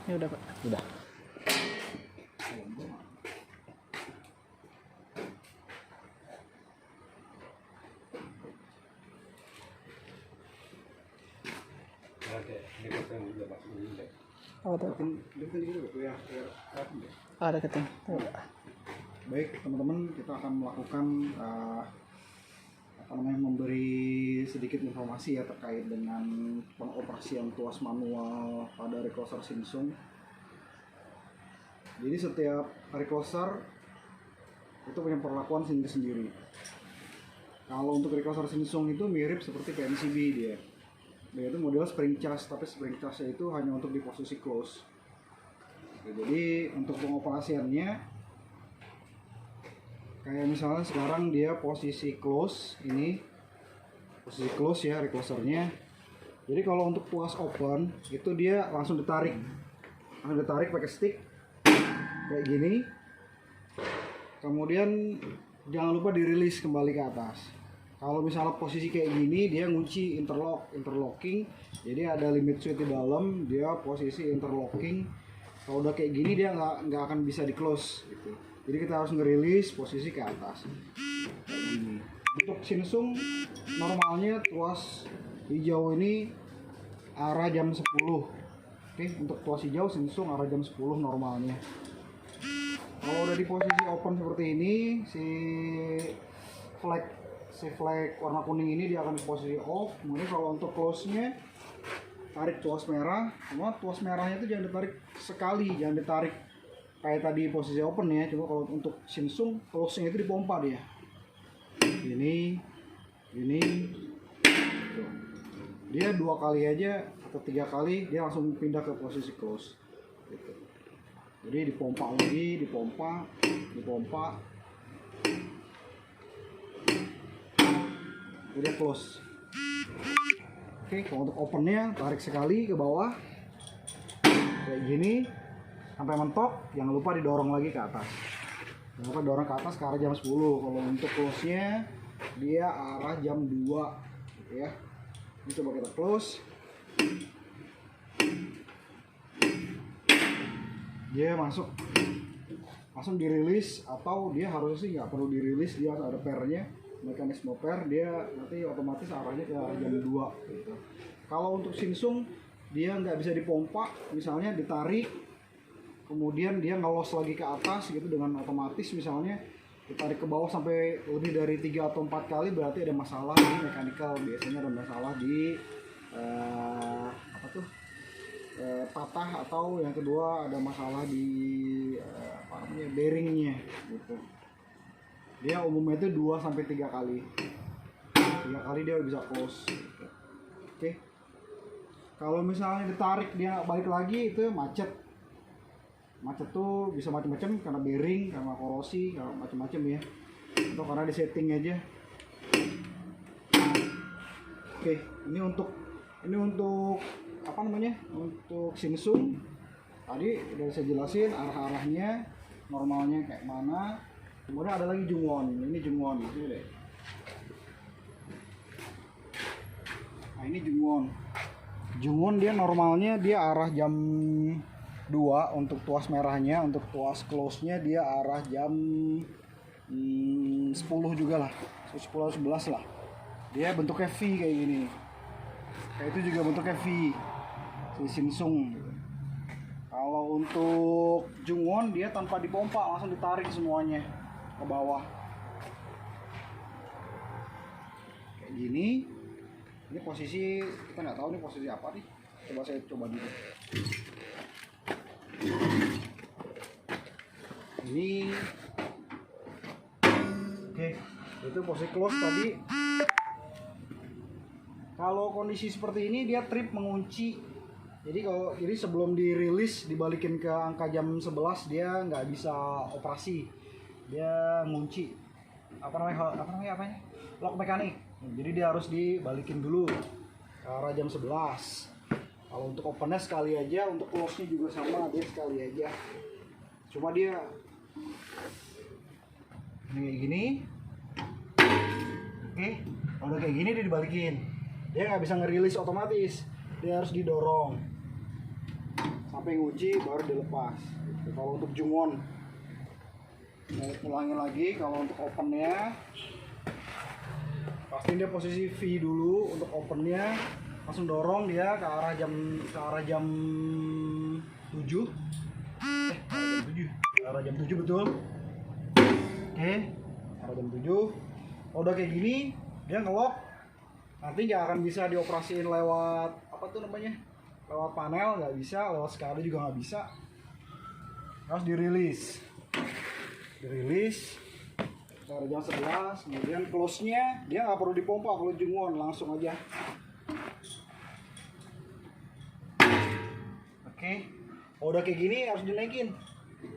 Ya udah Pak. Udah. Apa tuh? Ada keting. Baik teman-teman, kita akan melakukan memberi sedikit informasi ya terkait dengan pengoperasian tuas manual pada recloser Samsung. Jadi setiap recloser itu punya perlakuan sendiri-sendiri. Kalau untuk recloser Samsung itu mirip seperti PNCB dia. Dia itu model spring charge, tapi spring charge itu hanya untuk di posisi close. Jadi untuk pengoperasiannya kayak misalnya sekarang dia posisi close, ini posisi close ya reclosernya. Jadi kalau untuk tuas open itu dia langsung ditarik pakai stick kayak gini. Kemudian jangan lupa dirilis kembali ke atas. Kalau misalnya posisi kayak gini dia ngunci interlocking, jadi ada limit switch di dalam, dia posisi interlocking. Kalau udah kayak gini dia nggak akan bisa di close gitu. Jadi kita harus ngerilis posisi ke atas kayak gini. Untuk Samsung normalnya tuas hijau ini arah jam 10. Oke, untuk tuas hijau Samsung arah jam 10 normalnya. Kalau udah di posisi open seperti ini, si flag warna kuning ini dia akan di posisi off. Kemudian kalau untuk close-nya tarik tuas merah, cuma tuas merahnya itu jangan ditarik sekali, jangan ditarik kayak tadi posisi open ya. Cuma kalau untuk Samsung close-nya itu dipompa dia. Ini. Tuh. Dia 2 kali aja atau 3 kali dia langsung pindah ke posisi close. Gitu. Jadi dipompa lagi, dipompa. Udah close. Oke, kalau untuk opennya tarik sekali ke bawah kayak gini sampai mentok, jangan lupa didorong lagi ke atas. Jangan lupa dorong ke atas ke arah jam 10. Kalau untuk close-nya dia arah jam 2 gitu ya. Ini coba kita close. Dia langsung dirilis, atau dia harusnya sih nggak perlu dirilis, dia ada pairnya, mekanisme pair, dia nanti otomatis arahnya ke arah jam 2 gitu. Kalau untuk Samsung dia nggak bisa dipompa, misalnya ditarik kemudian dia ngelos lagi ke atas gitu dengan otomatis, misalnya ditarik ke bawah sampai lebih dari 3 atau 4 kali, berarti ada masalah di mechanical. Biasanya ada masalah di patah, atau yang kedua ada masalah di bearingnya gitu. Dia umumnya itu 2 sampai 3 kali. 3 kali dia bisa close gitu. Oke. Kalau misalnya ditarik dia balik lagi, itu macet. Macet tuh bisa macam-macam, karena bearing, karena korosi, karena macam-macam ya. Atau karena di setting aja. Oke, ini untuk untuk Samsung tadi udah saya jelasin arah-arahnya, normalnya kayak mana. Kemudian ada lagi Jungwon. Ini Jungwon ini deh. Nah, ini Jungwon dia normalnya dia arah jam 2 untuk tuas merahnya. Untuk tuas close-nya dia arah jam 10 juga lah, 10-11 lah. Dia bentuknya V kayak gini. Kayak itu juga bentuknya V si Samsung. Kalau untuk Jungwon dia tanpa dipompa, langsung ditarik semuanya ke bawah kayak gini. Ini posisi kita nggak tahu nih posisi apa nih, saya coba dulu. Ini oke, itu posisi close tadi. Kalau kondisi seperti ini dia trip mengunci. Jadi sebelum dirilis dibalikin ke angka jam 11 dia nggak bisa operasi. Dia ngunci. Apa namanya? Lock mekanik. Jadi dia harus dibalikin dulu ke arah jam 11. Kalau untuk opennya sekali aja, untuk close-nya juga sama, dia sekali aja. Cuma dia ini kayak gini. Oke, kalau udah kayak gini dia dibalikin. Dia nggak bisa ngerilis otomatis. Dia harus didorong sampai ngunci baru dilepas gitu. Kalau untuk jungon, ulangin lagi. Kalau untuk opennya pastiin dia posisi V dulu. Untuk opennya langsung dorong dia ke arah jam 7. Ke arah jam 7 betul. Oke, arah jam 7. Kalau udah kayak gini dia ngelock, nanti nggak akan bisa dioperasiin lewat apa tuh namanya, lewat panel nggak bisa, lewat SCADA juga nggak bisa, harus dirilis dari jam 11. Kemudian close nya dia nggak perlu dipompa kalau jungon, langsung aja. Oke, kalau udah kayak gini harus dinaikin.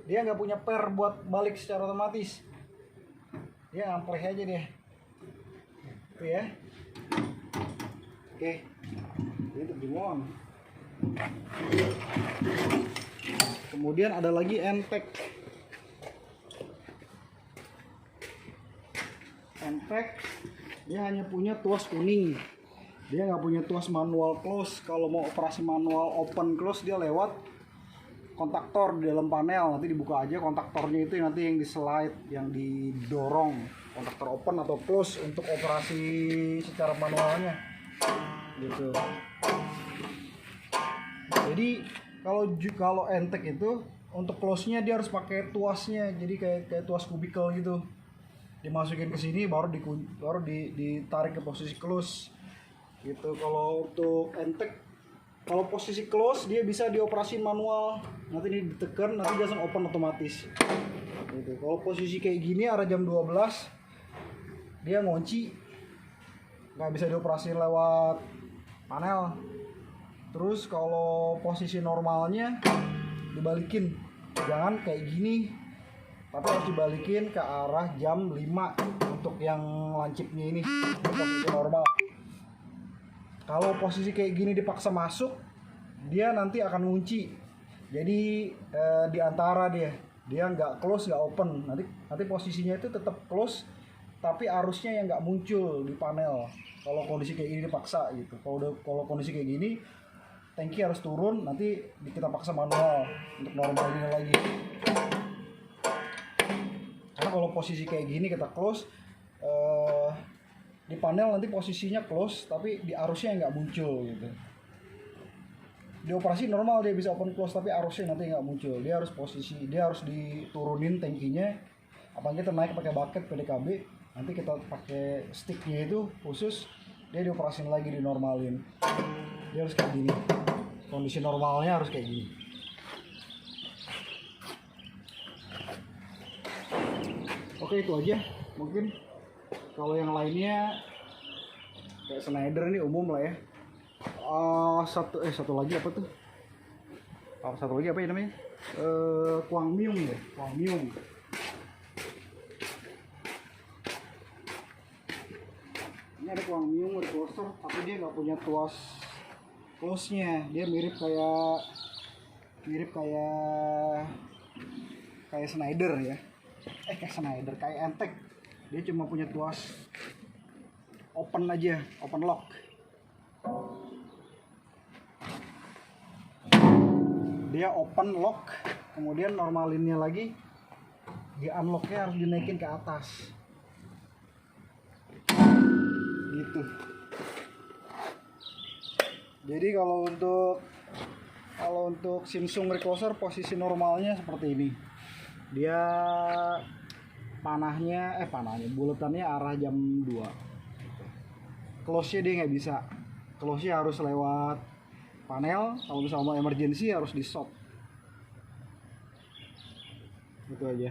Dia nggak punya per buat balik secara otomatis, dia ngampleh aja dia itu ya. Oke, ini untuk jungon. Kemudian ada lagi NTEC. Dia hanya punya tuas kuning, dia nggak punya tuas manual close. Kalau mau operasi manual open close dia lewat kontaktor di dalam panel, nanti dibuka aja kontaktornya, itu nanti yang di slide, yang didorong kontaktor open atau close untuk operasi secara manualnya gitu. Jadi kalau NTEC itu untuk close-nya dia harus pakai tuasnya, jadi kayak tuas kubikel gitu, dimasukin ke sini baru ditarik ke posisi close gitu. Kalau untuk NTEC, kalau posisi close dia bisa dioperasi manual, nanti ini ditekan, nanti dia langsung open otomatis gitu. Kalau posisi kayak gini arah jam 12 dia ngunci, nggak bisa dioperasi lewat panel. Terus kalau posisi normalnya dibalikin, jangan kayak gini, tapi harus dibalikin ke arah jam 5 untuk yang lancipnya ini posisi normal. Kalau posisi kayak gini dipaksa masuk, dia nanti akan ngunci. Jadi di antara dia nggak close nggak open. Nanti posisinya itu tetap close, tapi arusnya yang nggak muncul di panel. Kalau kondisi kayak gini dipaksa gitu. Kalau kondisi kayak gini, tangki harus turun. Nanti kita paksa manual untuk normalin lagi. Karena kalau posisi kayak gini kita close, di panel nanti posisinya close tapi di arusnya nggak muncul gitu. Di operasi normal dia bisa open close tapi arusnya nanti nggak muncul. Dia harus diturunin tangkinya. Apalagi kita naik pakai bucket PDKB, nanti kita pakai sticknya itu khusus, dia dioperasin lagi, dinormalin. Dia harus kayak gini, kondisi normalnya harus kayak gini. Oke, itu aja mungkin. Kalau yang lainnya kayak Schneider ini umum lah ya. Satu lagi apa tuh? Satu lagi apa ya namanya? Kwangmyung ya, Kwangmyung. Ini ada Kwangmyung recloser, tapi dia nggak punya tuas close-nya. Dia mirip kayak Schneider ya. Kayak NTEC. Dia cuma punya tuas open aja, open lock. Dia open lock, kemudian normalinnya lagi, di unlocknya harus dinaikin ke atas. Gitu. Jadi kalau untuk Samsung recloser posisi normalnya seperti ini. Dia panahnya buletannya arah jam 2. Close-nya dia nggak bisa. Close-nya harus lewat panel. Kalau misalnya mau emergency harus di shop. Gitu aja.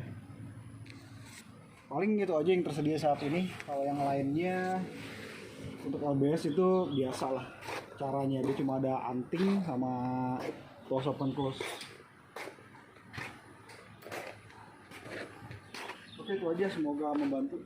Paling gitu aja yang tersedia saat ini. Kalau yang lainnya untuk LBS itu biasa lah caranya. Dia cuma ada anting sama close open close. Oke, itu aja, semoga membantu.